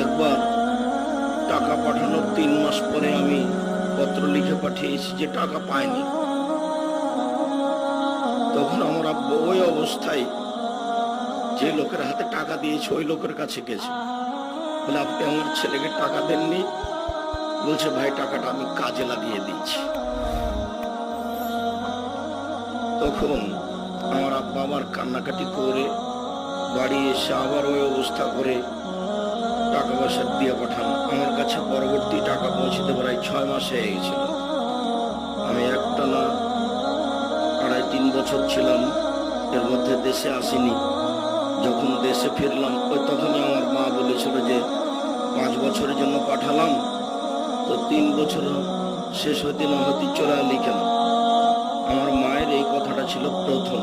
একবার টাকা পাঠানোর 3 মাস পরে আমি পত্র লিখে পাঠিয়েছি যে টাকা পাইনি। তখন আমার আব্বা ওই অবস্থায় যে লোকের হাতে টাকা দিয়েছে ওই লোকের কাছে গেছে, বলে আপনি আমার ছেলেকে টাকা দেননি? বলছে ভাই টাকাটা আমি কাজে লাগিয়ে দিয়েছি। তখন আমার আব্বা আমার কান্নাকাটি করে বাড়ি এসে আবার ওই অবস্থা করে টাকা পয়সা দিয়ে পাঠান। আমার কাছে পরবর্তী টাকা পৌঁছতে প্রায় 6 মাস হয়ে গেছিল। আমি একটানা 2.5-3 বছর ছিলাম, এর মধ্যে দেশে আসিনি। যখন দেশে ফিরলাম তখনই আমার মা বলেছিল যে 5 বছরের জন্য পাঠালাম, তো 3 বছর শেষ হতে না হতে চলে এলি কেন? আমার মায়ের এই কথাটা ছিল প্রথম।